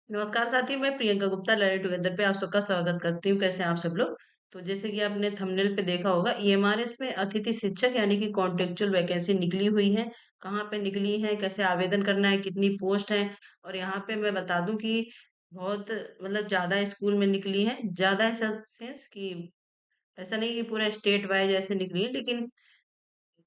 नमस्कार साथी, मैं प्रियंका गुप्ता लर्निंग टुगेदर पे आप सबका स्वागत करती हूँ। कैसे हैं आप सब लोग? तो जैसे कि आपने थंबनेल पे देखा होगा, ईएमआरएस में अतिथि शिक्षक यानी कि कॉन्ट्रेक्चुअल वैकेंसी निकली हुई है। कहाँ पे निकली है, कैसे आवेदन करना है, कितनी पोस्ट है। और यहाँ पे मैं बता दूं कि बहुत मतलब ज्यादा स्कूल में निकली है। ज्यादा सेंस कि ऐसा नहीं कि पूरा स्टेट वाइज ऐसे निकली है, लेकिन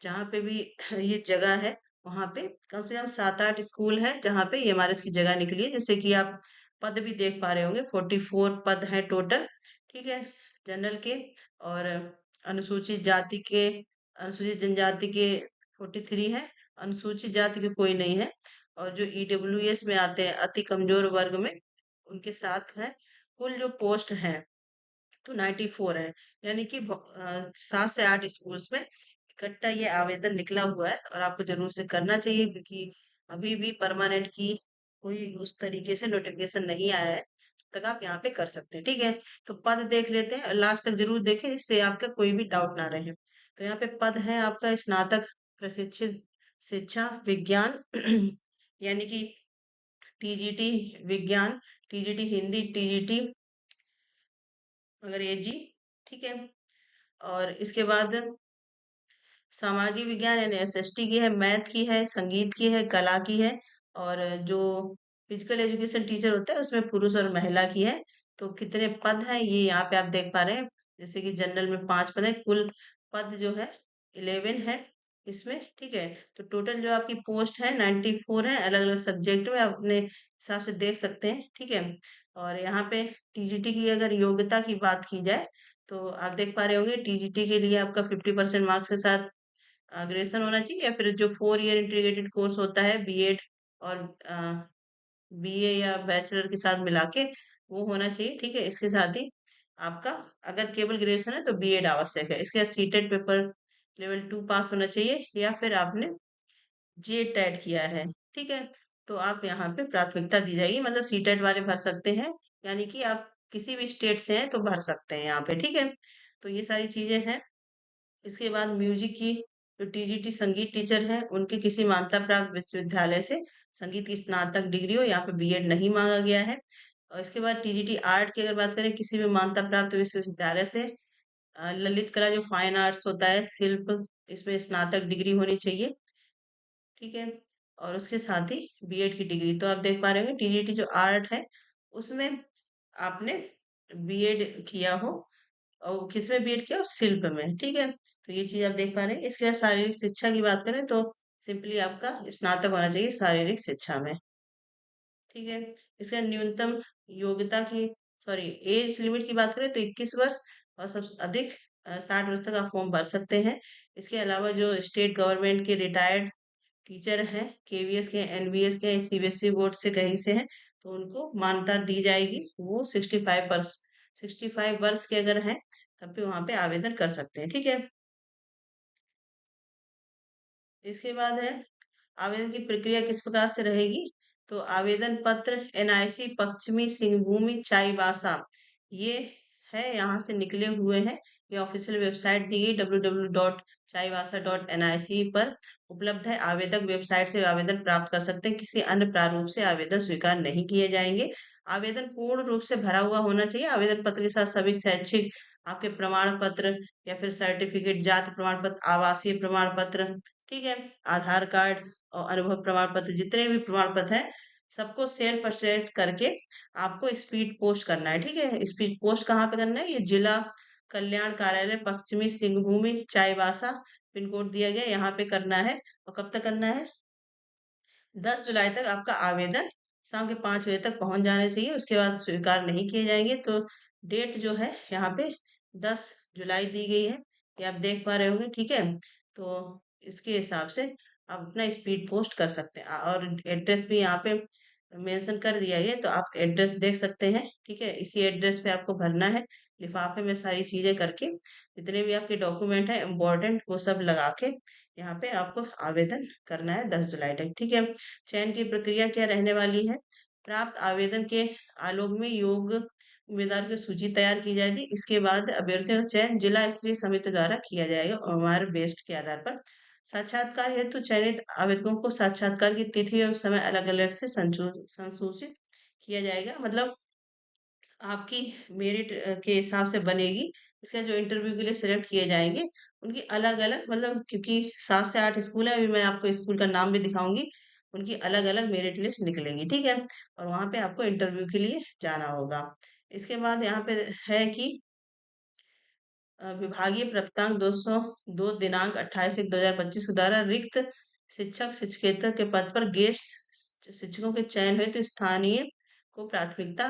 जहाँ पे भी ये जगह है, वहाँ पे कम से कम 7-8 स्कूल है जहाँ पे ईएमआरएस की जगह निकली है। जैसे कि आप पद भी देख पा रहे होंगे, 44 पद हैं टोटल। ठीक है, जनरल के। और अनुसूचित जाति के, अनुसूचित जनजाति के 43 है। अनुसूचित जाति के कोई नहीं है। और जो ईडब्ल्यूएस में आते हैं, अति कमजोर वर्ग में, उनके साथ है। कुल जो पोस्ट है तो 94 है। यानी कि 7 से 8 स्कूल्स में इकट्ठा ये आवेदन निकला हुआ है, और आपको जरूर से करना चाहिए, क्योंकि अभी भी परमानेंट की कोई उस तरीके से नोटिफिकेशन नहीं आया है। तब तक आप यहाँ पे कर सकते हैं। ठीक है, तो पद देख लेते हैं, लास्ट तक जरूर देखें, इससे आपका कोई भी डाउट ना रहे। तो यहाँ पे पद है आपका स्नातक प्रशिक्षित शिक्षा विज्ञान यानी कि टीजीटी विज्ञान, टीजीटी हिंदी, टीजीटी अंग्रेजी। ठीक है, और इसके बाद सामाजिक विज्ञान यानी एसएसटी की है, मैथ की है, संगीत की है, कला की है। और जो फिजिकल एजुकेशन टीचर होता है उसमें पुरुष और महिला की है। तो कितने पद हैं ये यहाँ पे आप देख पा रहे हैं। जैसे कि जनरल में 5 पद है, कुल पद जो है 11 है इसमें। ठीक है, तो टोटल जो आपकी पोस्ट है 94 है, अलग अलग सब्जेक्ट में आप अपने हिसाब से देख सकते हैं। ठीक है, और यहाँ पे टीजीटी की अगर योग्यता की बात की जाए, तो आप देख पा रहे होंगे टीजीटी के लिए आपका 50% मार्क्स के साथ ग्रेजुएशन होना चाहिए, या फिर जो 4 ईयर इंटीग्रेटेड कोर्स होता है बीएड और बीए या बैचलर के साथ मिला के, वो होना चाहिए। ठीक है, इसके साथ ही आपका अगर केवल ग्रेजुएशन है तो बीएड आवश्यक है। इसके बाद सीटेट पेपर लेवल 2 पास होना चाहिए, या फिर आपने जे टेट किया है। ठीक है, तो आप यहाँ पे प्राथमिकता दी जाएगी, मतलब सीटेट वाले भर सकते हैं, यानी कि आप किसी भी स्टेट से हैं तो भर सकते हैं यहाँ पे। ठीक है, तो ये सारी चीजें हैं। इसके बाद म्यूजिक की जो टीजीटी संगीत टीचर हैं, उनके किसी मान्यता प्राप्त विश्वविद्यालय से संगीत की स्नातक डिग्री हो, यहाँ पे बीएड नहीं मांगा गया है। और इसके बाद टीजीटी आर्ट की अगर बात करें, किसी भी मान्यता प्राप्त विश्वविद्यालय से ललित कला जो फाइन आर्ट्स होता है, शिल्प, इसमें स्नातक डिग्री होनी चाहिए। ठीक है, और उसके साथ ही बीएड की डिग्री। तो आप देख पा रहे होंगे टीजीटी जो आर्ट है उसमें आपने बीएड किया हो, और किसमें बीएड किया हो, शिल्प में। ठीक है, तो ये चीज आप देख पा रहे हैं। इसके बाद शारीरिक शिक्षा की बात करें तो सिंपली आपका स्नातक होना चाहिए शारीरिक शिक्षा में। ठीक है, इसके बाद न्यूनतम योग्यता की, सॉरी, एज लिमिट की बात करें तो 21 वर्ष, और सबसे अधिक 60 वर्ष तक आप फॉर्म भर सकते हैं। इसके अलावा जो स्टेट गवर्नमेंट के रिटायर्ड टीचर हैं, केवीएस के, एनवीएस के, सीबीएसई बोर्ड से कहीं से हैं, तो उनको मान्यता दी जाएगी। वो 65 वर्ष के अगर हैं, तब भी वहां पे आवेदन कर सकते हैं। ठीक है, इसके बाद है आवेदन की प्रक्रिया किस प्रकार से रहेगी। तो आवेदन पत्र एनआईसी पश्चिमी सिंहभूमि चाईबासा, ये है, यहाँ से निकले हुए हैं। ये ऑफिशियल वेबसाइट दी गई www.chaibasa.nic पर उपलब्ध है। आवेदक वेबसाइट से आवेदन प्राप्त कर सकते हैं, किसी अन्य प्रारूप से आवेदन स्वीकार नहीं किए जाएंगे। आवेदन पूर्ण रूप से भरा हुआ होना चाहिए। आवेदन पत्र के साथ सभी शैक्षिक आपके प्रमाण पत्र, या फिर सर्टिफिकेट, जाति प्रमाण पत्र, आवासीय प्रमाण पत्र, ठीक है, आधार कार्ड और अनुभव प्रमाण पत्र, जितने भी प्रमाण पत्र हैं, सबको सेल्फ अटेस्ट करके आपको स्पीड पोस्ट करना है। ठीक है, स्पीड पोस्ट कहाँ पे करना है, ये जिला कल्याण कार्यालय पश्चिमी सिंहभूमि चाईबासा, पिन कोड दिया गया, यहाँ पे करना है। और कब तक करना है, 10 जुलाई तक आपका आवेदन शाम के 5 बजे तक पहुंच जाना चाहिए। उसके बाद स्वीकार नहीं किए जाएंगे। तो डेट जो है यहाँ पे 10 जुलाई दी गई है, ये आप देख पा रहे होंगे। ठीक है, तो इसके हिसाब से आप अपना स्पीड पोस्ट कर सकते हैं, और एड्रेस भी यहाँ पे मेंशन कर दिया है, तो आप एड्रेस देख सकते हैं। ठीक है, इसी एड्रेस पे आपको भरना है। लिफाफे में सारी चीजें करके, जितने भी आपके डॉक्यूमेंट हैं इम्पोर्टेंट, वो सब लगा के यहाँ पे आपको आवेदन करना है 10 जुलाई तक। ठीक है, चयन की प्रक्रिया क्या रहने वाली है। प्राप्त आवेदन के आलोक में योग्य उम्मीदवार की सूची तैयार की जाएगी। इसके बाद अभ्यर्थियों का चयन जिला स्तरीय समिति द्वारा किया जाएगा, और बेस्ट के आधार पर। साक्षात्कार हेतु चयनित आवेदकों को साक्षात्कार की तिथि एवं समय अलग अलग से संसूचित किया जाएगा, मतलब आपकी मेरिट के हिसाब से बनेगी। इसका जो इंटरव्यू के लिए सेलेक्ट किए जाएँगे, उनकी अलग-अलग, मतलब क्योंकि 7 से 8 स्कूल है, अभी मैं आपको स्कूल का नाम भी दिखाऊँगी, उनकी अलग-अलग मेरिट लिस्ट निकलेंगी, ठीक है? और वहाँ पे आपको इंटरव्यू के लिए जाना होगा। इसके बाद यहाँ पे है कि विभागीय प्राप्तांक 202 दिनांक 28/1/2025 के द्वारा रिक्त शिक्षक शिक्षकेतर के पद पर गेस्ट शिक्षकों के चयन हेतु स्थानीय को प्राथमिकता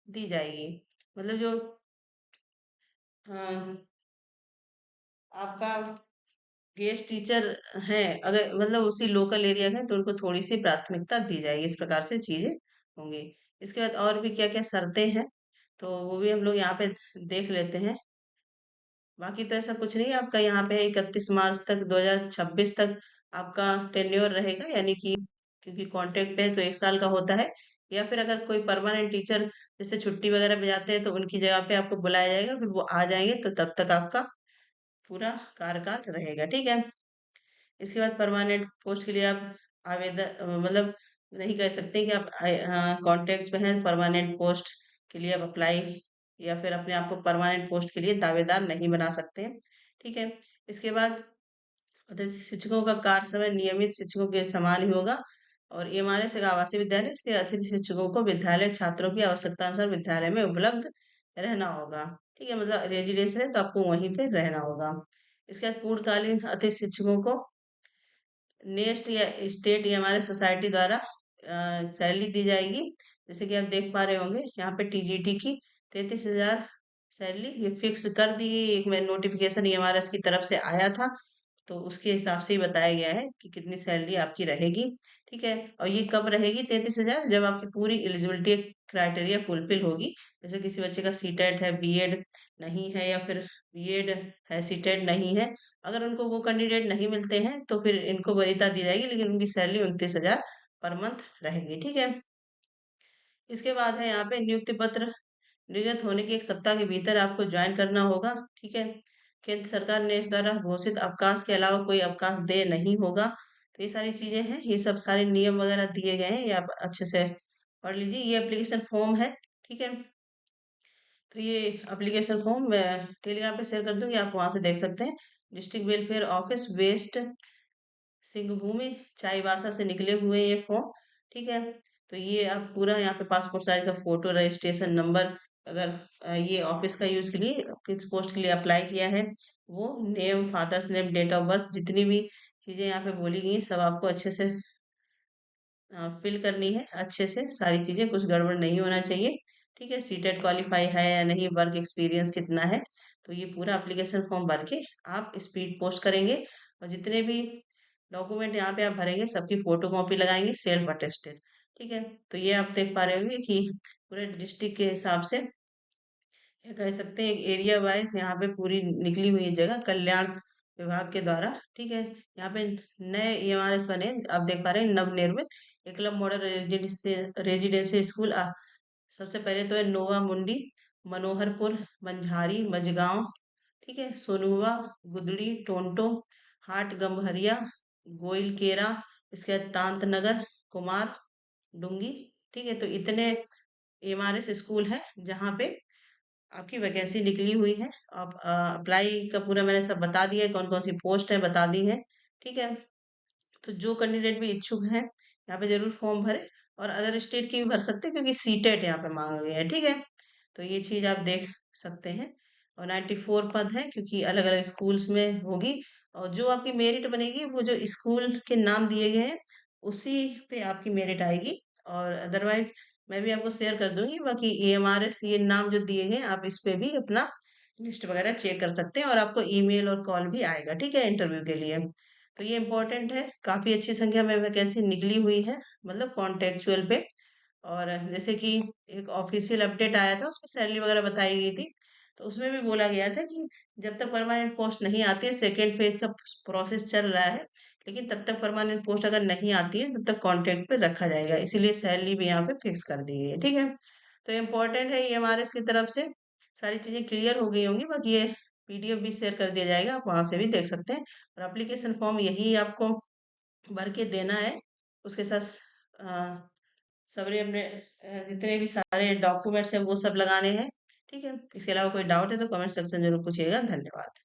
दी जाएगी। मतलब जो अ, आपका गेस्ट टीचर है, अगर मतलब उसी लोकल एरिया के हैं, तो उनको थोड़ी सी प्राथमिकता दी जाएगी। इस प्रकार से चीजें होंगी। इसके बाद और भी क्या क्या शर्तें हैं, तो वो भी हम लोग यहाँ पे देख लेते हैं। बाकी तो ऐसा कुछ नहीं है। आपका यहाँ पे 31 मार्च तक 2026 तक आपका टेन्योर रहेगा, यानी कि क्योंकि कॉन्ट्रैक्ट पे है तो 1 साल का होता है। या फिर अगर कोई परमानेंट टीचर जैसे छुट्टी वगैरह पे जाते हैं तो उनकी जगह पे आपको बुलाया जाएगा, फिर वो आ जाएंगे तो तब तक आपका पूरा कार्यकाल रहेगा, ठीक है। इसके बाद परमानेंट पोस्ट के लिए आप आवेदन मतलब नहीं कर सकते कि आप कॉन्ट्रैक्ट में हैं, परमानेंट पोस्ट के लिए आप अप्लाई या फिर अपने आप को परमानेंट पोस्ट के लिए दावेदार नहीं बना सकते हैं, ठीक है। इसके बाद अतिथि शिक्षकों का कार्य समय नियमित शिक्षकों के समान ही होगा। और एमआरएस एक आवासीय विद्यालय, इसलिए अतिथि शिक्षकों को विद्यालय छात्रों की आवश्यकता अनुसार विद्यालय में उपलब्ध रहना होगा, ठीक है। मतलब रेजिडेंस है तो आपको वहीं पे रहना होगा। इसके बाद पूर्णकालीन अतिथि शिक्षकों को नेस्ट या स्टेट या हमारे सोसाइटी द्वारा सैलरी दी जाएगी। जैसे कि आप देख पा रहे होंगे यहाँ पे टीजीटी की 33,000 सैलरी ये फिक्स कर दी गई। एक मैं नोटिफिकेशन एमआरएस की तरफ से आया था, तो उसके हिसाब से ही बताया गया है कि कितनी सैलरी आपकी रहेगी, ठीक है। और ये कब रहेगी 33,000, जब आपकी पूरी एलिजिबिलिटी क्राइटेरिया फुलफिल होगी। जैसे किसी बच्चे का सीटेट है, बीएड नहीं है, या फिर बीएड है सीटेट नहीं है, अगर उनको वो कैंडिडेट नहीं मिलते हैं तो फिर इनको वरीयता दी जाएगी, लेकिन उनकी सैलरी 29,000 पर मंथ रहेगी, ठीक है। इसके बाद है यहाँ पे नियुक्ति पत्र निर्गत होने के 1 सप्ताह के भीतर आपको ज्वाइन करना होगा, ठीक है। केंद्र सरकार ने इस द्वारा घोषित अवकाश के अलावा कोई अवकाश दे नहीं होगा। तो ये सारी चीजें हैं, ये सब सारे नियम वगैरह दिए गए हैं, ये आप अच्छे से पढ़ लीजिए। ये एप्लीकेशन फॉर्म है, ठीक है। तो ये एप्लीकेशन फॉर्म मैं टेलीग्राम पे शेयर कर दूंगी, आप वहां से देख सकते हैं। District welfare office west Singhbhum Chaibasa से निकले हुए ये फॉर्म, ठीक है। तो ये आप पूरा यहाँ पे पासपोर्ट साइज का फोटो, रजिस्ट्रेशन नंबर, अगर ये ऑफिस का यूज के लिए किस पोस्ट के लिए अप्लाई किया है, वो name, father's name, date of birth, जितनी भी चीजें यहाँ पे बोली गई हैं, सब आपको अच्छे से फिल करनी है। अच्छे से सारी चीजें, कुछ गड़बड़ नहीं होना चाहिए, ठीक है। सीटेट क्वालिफाई है या नहीं, वर्क एक्सपीरियंस कितना है, तो ये पूरा एप्लीकेशन फॉर्म भर के आप स्पीड पोस्ट करेंगे। और जितने भी डॉक्यूमेंट यहाँ पे आप भरेंगे सबकी फोटो कॉपी लगाएंगे, सेल्फ अटेस्टेड, ठीक है। तो ये आप देख पा रहे होंगे कि पूरे डिस्ट्रिक्ट के हिसाब से, या कह सकते हैं एक एरिया वाइज यहाँ पे पूरी निकली हुई है जगह कल्याण विभाग के द्वारा, ठीक है। यहाँ पे नए ईएमआरएस बने हैं, आप देख पा रहे हैं, नवनिर्मित एकलव्य मॉडल रेजिडेंशियल स्कूल। सबसे पहले तो है नोवा मुंडी, मनोहरपुर, मंझारी, मझगांव, ठीक है, सोनुवा, गुदड़ी, टोंटो, हाट गम्हरिया, गोइल केरा, इसके बाद तांत नगर, कुमार डूंगी, ठीक है। तो इतने एमआरएस स्कूल है जहाँ पे आपकी वैकेंसी निकली हुई है। आप अप्लाई का पूरा मैंने सब बता दिया है, कौन कौन सी पोस्ट है बता दी है, ठीक है। तो जो कैंडिडेट भी इच्छुक हैं यहाँ पे जरूर फॉर्म भरे। और अदर स्टेट की भी भर सकते हैं, क्योंकि सीटेट यहाँ पे मांगा गया है, ठीक है। तो ये चीज आप देख सकते हैं। और 94 पद है, क्योंकि अलग अलग स्कूल्स में होगी। और जो आपकी मेरिट बनेगी वो जो स्कूल के नाम दिए गए हैं उसी पे आपकी मेरिट आएगी। और अदरवाइज मैं भी आपको शेयर कर दूंगी। बाकी एएमआरएस ये नाम जो दिए गए हैं, आप इस पे भी अपना लिस्ट वगैरह चेक कर सकते हैं, और आपको ईमेल और कॉल भी आएगा, ठीक है, इंटरव्यू के लिए। तो ये इम्पोर्टेंट है, काफी अच्छी संख्या में वैकेंसी निकली हुई है, मतलब कॉन्टेक्चुअल पे। और जैसे कि एक ऑफिशियल अपडेट आया था, उसमें सैलरी वगैरह बताई गई थी। तो उसमें भी बोला गया था कि जब तक परमानेंट पोस्ट नहीं आती है, सेकेंड फेज का प्रोसेस चल रहा है, लेकिन तब तक परमानेंट पोस्ट अगर नहीं आती है तब तक कॉन्ट्रैक्ट पे रखा जाएगा, इसीलिए सैलरी भी यहाँ पे फिक्स कर दी गई है, ठीक है। तो इम्पोर्टेंट है, ये हमारे इसकी तरफ से सारी चीजें क्लियर हो गई होंगी। बाकी ये पीडीएफ भी शेयर कर दिया जाएगा, आप वहां से भी देख सकते हैं। और एप्लीकेशन फॉर्म यही आपको भर के देना है, उसके साथ सबने अपने जितने भी सारे डॉक्यूमेंट्स हैं वो सब लगाने हैं। ठीक है, इसके अलावा कोई डाउट है तो कमेंट सेक्शन जरूर पूछिएगा। धन्यवाद।